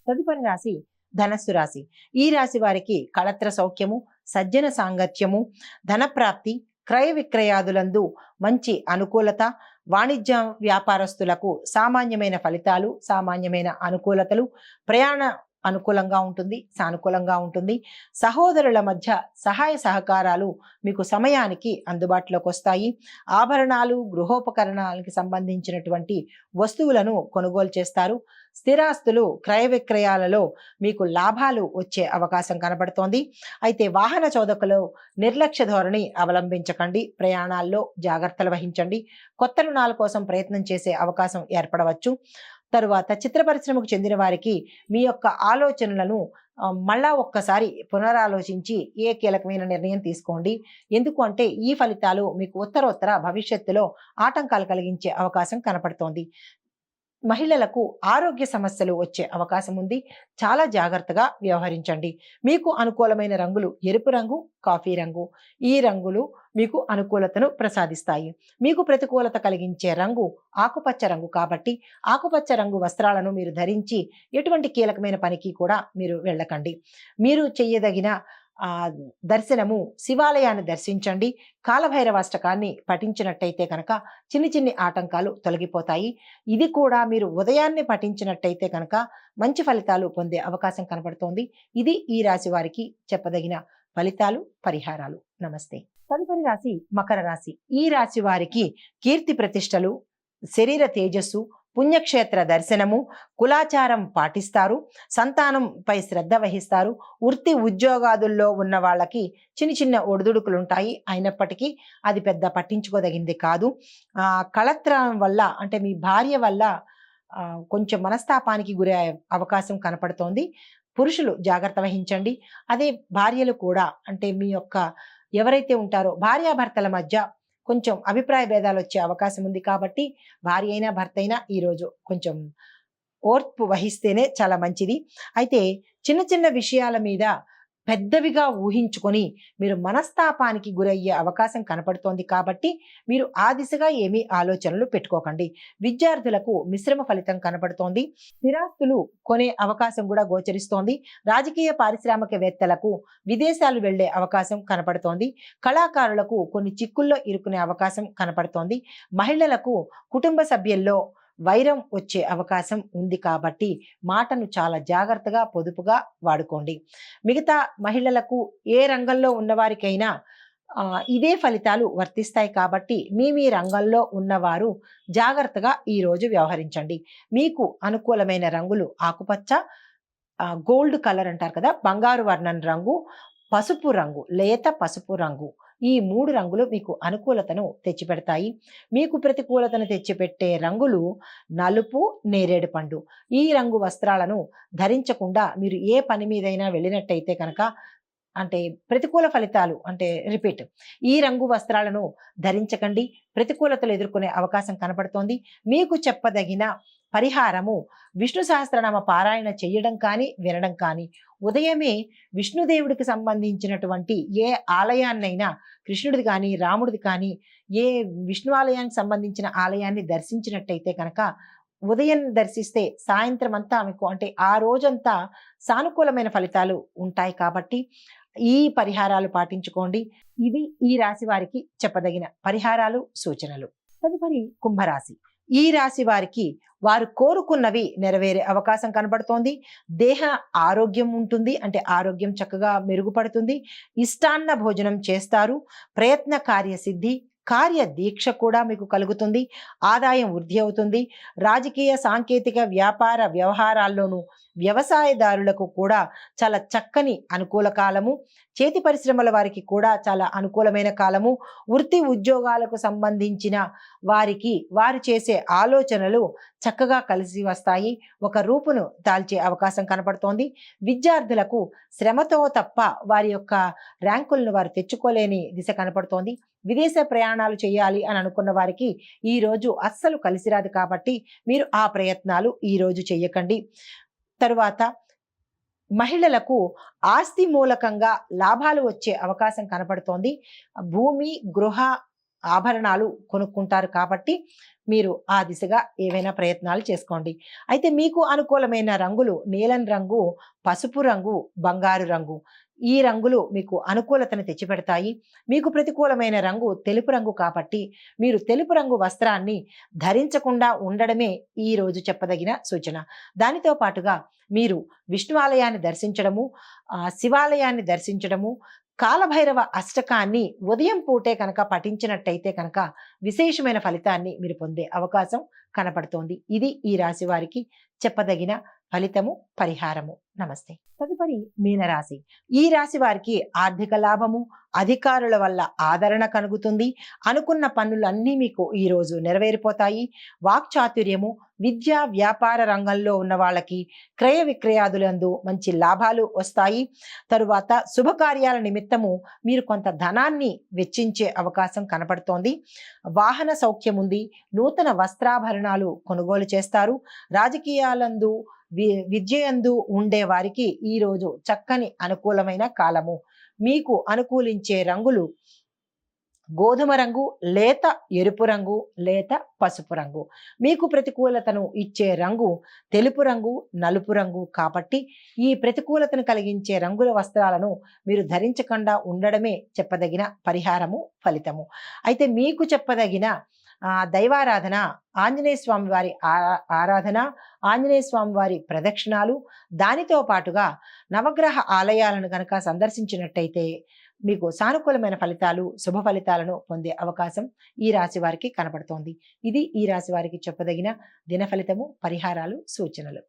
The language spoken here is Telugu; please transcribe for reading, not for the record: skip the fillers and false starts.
తదుపరి రాశి ధనస్సు రాశి. ఈ రాశి వారికి కళత్ర సౌఖ్యము, సజ్జన సాంగత్యము, ధనప్రాప్తి, క్రయ విక్రయాదులందు మంచి అనుకూలత, వాణిజ్య వ్యాపారస్తులకు సామాన్యమైన ఫలితాలు, సామాన్యమైన అనుకూలతలు, ప్రయాణ అనుకూలంగా ఉంటుంది, సానుకూలంగా ఉంటుంది. సహోదరుల మధ్య సహాయ సహకారాలు మీకు సమయానికి అందుబాటులోకి వస్తాయి. ఆభరణాలు, గృహోపకరణాలకు సంబంధించినటువంటి వస్తువులను కొనుగోలు చేస్తారు. స్థిరాస్తులు క్రయ విక్రయాలలో మీకు లాభాలు వచ్చే అవకాశం కనబడుతోంది. అయితే వాహన చోదకులు నిర్లక్ష్య ధోరణి అవలంబించకండి. ప్రయాణాల్లో జాగ్రత్తలు వహించండి. కొత్త రుణాల కోసం ప్రయత్నం చేసే అవకాశం ఏర్పడవచ్చు. తరువాత చిత్ర పరిశ్రమకు చెందిన వారికి మీ యొక్క ఆలోచనలను మళ్ళా ఒక్కసారి పునరాలోచించి ఏ కీలకమైన నిర్ణయం తీసుకోండి. ఎందుకు అంటే ఈ ఫలితాలు మీకు ఉత్తరోత్తర భవిష్యత్తులో ఆటంకాలు కలిగించే అవకాశం కనపడుతోంది. మహిళలకు ఆరోగ్య సమస్యలు వచ్చే అవకాశం ఉంది. చాలా జాగ్రత్తగా వ్యవహరించండి. మీకు అనుకూలమైన రంగులు ఎరుపు రంగు, కాఫీ రంగు. ఈ రంగులు మీకు అనుకూలతను ప్రసాదిస్తాయి. మీకు ప్రతికూలత కలిగించే రంగు ఆకుపచ్చ రంగు కాబట్టి ఆకుపచ్చ రంగు వస్త్రాలను మీరు ధరించి ఎటువంటి కీలకమైన పనికి కూడా మీరు వెళ్ళకండి. మీరు చెయ్యదగిన దర్శనము శివాలయాన్ని దర్శించండి. కాలభైరవాష్టకాన్ని పఠించినట్టయితే కనుక చిన్ని చిన్ని ఆటంకాలు తొలగిపోతాయి. ఇది కూడా మీరు ఉదయాన్నే పఠించినట్టయితే కనుక మంచి ఫలితాలు పొందే అవకాశం కనబడుతోంది. ఇది ఈ రాశి వారికి చెప్పదగిన ఫలితాలు, పరిహారాలు. నమస్తే. తదుపరి రాశి మకర రాశి. ఈ రాశి వారికి కీర్తి ప్రతిష్టలు, శరీర తేజస్సు, పుణ్యక్షేత్ర దర్శనము, కులాచారం పాటిస్తారు. సంతానంపై శ్రద్ధ వహిస్తారు. వృత్తి ఉద్యోగాదుల్లో ఉన్న వాళ్ళకి చిన్న చిన్న ఒడిదుడుకులు ఉంటాయి. అయినప్పటికీ అది పెద్ద పట్టించుకోదగింది కాదు. కళత్రం వల్ల అంటే మీ భార్య వల్ల కొంచెం మనస్తాపానికి గురే అవకాశం కనపడుతోంది. పురుషులు జాగ్రత్త వహించండి. అదే భార్యలు కూడా అంటే మీ యొక్క ఎవరైతే ఉంటారో భార్యాభర్తల మధ్య కొంచెం అభిప్రాయ భేదాలు వచ్చే అవకాశం ఉంది కాబట్టి భార్య అయినా భర్త అయినా ఈరోజు కొంచెం ఓర్పు వహిస్తేనే చాలా మంచిది. అయితే చిన్న చిన్న విషయాల మీద పెద్దవిగా ఊహించుకొని మీరు మనస్తాపానికి గురయ్యే అవకాశం కనపడుతోంది కాబట్టి మీరు ఆ దిశగా ఏమీ ఆలోచనలు పెట్టుకోకండి. విద్యార్థులకు మిశ్రమ ఫలితం కనపడుతోంది. స్థిరాస్తులు కొనే అవకాశం కూడా గోచరిస్తోంది. రాజకీయ పారిశ్రామికవేత్తలకు విదేశాలు వెళ్లే అవకాశం కనపడుతోంది. కళాకారులకు కొన్ని చిక్కుల్లో ఇరుకునే అవకాశం కనపడుతోంది. మహిళలకు కుటుంబ సభ్యుల్లో వైరం వచ్చే అవకాశం ఉంది కాబట్టి మాటను చాలా జాగ్రత్తగా పొదుపుగా వాడుకోండి. మిగతా మహిళలకు ఏ రంగంలో ఉన్నవారికైనా ఇదే ఫలితాలు వర్తిస్తాయి కాబట్టి మీ రంగంలో ఉన్నవారు జాగ్రత్తగా ఈరోజు వ్యవహరించండి. మీకు అనుకూలమైన రంగులు ఆకుపచ్చ, గోల్డ్ కలర్ అంటారు కదా, బంగారు వర్ణం రంగు, పసుపు రంగు, లేత పసుపు రంగు. ఈ 3 రంగులు మీకు అనుకూలతను తెచ్చిపెడతాయి. మీకు ప్రతికూలతను తెచ్చిపెట్టే రంగులు నలుపు, నేరేడు పండు. ఈ రంగు వస్త్రాలను ధరించకుండా మీరు ఏ పని మీదైనా వెళ్ళినట్టయితే కనుక అంటే ప్రతికూల ఫలితాలు అంటే రిపీట్. ఈ రంగు వస్త్రాలను ధరించకండి. ప్రతికూలతలు ఎదుర్కొనే అవకాశం కనపడుతోంది. మీకు చెప్పదగిన పరిహారము విష్ణు సహస్రనామ పారాయణ చేయడం కానీ వినడం కానీ. ఉదయమే విష్ణుదేవుడికి సంబంధించినటువంటి ఏ ఆలయాన్నైనా కృష్ణుడిది కానీ రాముడిది కానీ ఏ విష్ణు ఆలయానికి సంబంధించిన ఆలయాన్ని దర్శించినట్టయితే కనుక ఉదయం దర్శిస్తే సాయంత్రం అంతా మీకు అంటే ఆ రోజంతా సానుకూలమైన ఫలితాలు ఉంటాయి కాబట్టి ఈ పరిహారాలు పాటించుకోండి. ఇవి ఈ రాశి వారికి చెప్పదగిన పరిహారాలు, సూచనలు. తదుపరి కుంభరాశి. ఈ రాశి వారికి వారు కోరుకున్నవి నెరవేరే అవకాశం కనబడుతోంది. దేహ ఆరోగ్యం ఉంటుంది, అంటే ఆరోగ్యం చక్కగా మెరుగుపడుతుంది. ఇష్టాన్న భోజనం చేస్తారు. ప్రయత్న కార్యసిద్ధి, కార్య దీక్ష కూడా మీకు కలుగుతుంది. ఆదాయం వృద్ధి అవుతుంది. రాజకీయ, సాంకేతిక, వ్యాపార వ్యవహారాల్లోనూ వ్యవసాయదారులకు కూడా చాలా చక్కని అనుకూల కాలము. చేతి పరిశ్రమల వారికి కూడా చాలా అనుకూలమైన కాలము. వృత్తి ఉద్యోగాలకు సంబంధించిన వారికి వారు చేసే ఆలోచనలు చక్కగా కలిసి వస్తాయి. ఒక రూపును దాల్చే అవకాశం కనపడుతోంది. విద్యార్థులకు శ్రమతో తప్ప వారి యొక్క ర్యాంకులను వారు తెచ్చుకోలేని దిశ కనపడుతోంది. విదేశ ప్రయాణాలు చేయాలి అని అనుకున్న వారికి ఈ రోజు అస్సలు కలిసిరాదు కాబట్టి మీరు ఆ ప్రయత్నాలు ఈ రోజు చేయకండి. తరువాత మహిళలకు ఆస్తి మూలకంగా లాభాలు వచ్చే అవకాశం కనపడుతోంది. భూమి, గృహ ఆభరణాలు కొనుక్కుంటారు కాబట్టి మీరు ఆ దిశగా ఏవైనా ప్రయత్నాలు చేసుకోండి. అయితే మీకు అనుకూలమైన రంగులు నీలం రంగు, పసుపు రంగు, బంగారు రంగు. ఈ రంగులు మీకు అనుకూలతను తెచ్చిపెడతాయి. మీకు ప్రతికూలమైన రంగు తెలుపు రంగు కాబట్టి మీరు తెలుపు రంగు వస్త్రాన్ని ధరించకుండా ఉండడమే ఈ రోజు చెప్పదగిన సూచన. దానితో పాటుగా మీరు విష్ణు ఆలయాన్ని దర్శించడము, శివాలయాన్ని దర్శించడము, కాలభైరవ అష్టకాన్ని ఉదయం పూటే కనుక పఠించినట్టయితే కనుక విశేషమైన ఫలితాన్ని మీరు పొందే అవకాశం కనపడుతోంది. ఇది ఈ రాశి వారికి చెప్పదగిన ఫలితము, పరిహారము. నమస్తే. తదుపరి మీనరాశి. ఈ రాశి వారికి ఆర్థిక లాభము, అధికారుల వల్ల ఆదరణ కలుగుతుంది. అనుకున్న పనులన్నీ మీకు ఈ రోజు నెరవేరిపోతాయి. వాక్చాతుర్యము, విద్యా వ్యాపార రంగంలో ఉన్న వాళ్ళకి క్రయ విక్రయాదులందు మంచి లాభాలు వస్తాయి. తరువాత శుభకార్యాల నిమిత్తము మీరు కొంత ధనాన్ని వెచ్చించే అవకాశం కనపడుతోంది. వాహన సౌఖ్యం ఉంది. నూతన వస్త్రాభరణాలు కొనుగోలు చేస్తారు. రాజకీయాలందు విద్యయందు ఉండే వారికి ఈరోజు చక్కని అనుకూలమైన కాలము. మీకు అనుకూలించే రంగులు గోధుమ రంగు, లేత ఎరుపు రంగు, లేత పసుపు రంగు. మీకు ప్రతికూలతను ఇచ్చే రంగు తెలుపు రంగు, నలుపు రంగు కాబట్టి ఈ ప్రతికూలతను కలిగించే రంగుల వస్త్రాలను మీరు ధరించకుండా ఉండడమే చెప్పదగిన పరిహారము, ఫలితము. అయితే మీకు చెప్పదగిన దైవారాధన ఆంజనేయ స్వామి వారి ఆరాధన, ఆంజనేయ స్వామి వారి ప్రదక్షిణాలు. దానితో పాటుగా నవగ్రహ ఆలయాలను కనుక సందర్శించినట్టయితే మీకు సానుకూలమైన ఫలితాలు, శుభ ఫలితాలను పొందే అవకాశం ఈ రాశి వారికి కనపడుతోంది. ఇది ఈ రాశి వారికి చెప్పదగిన దిన ఫలితము, పరిహారాలు, సూచనలు.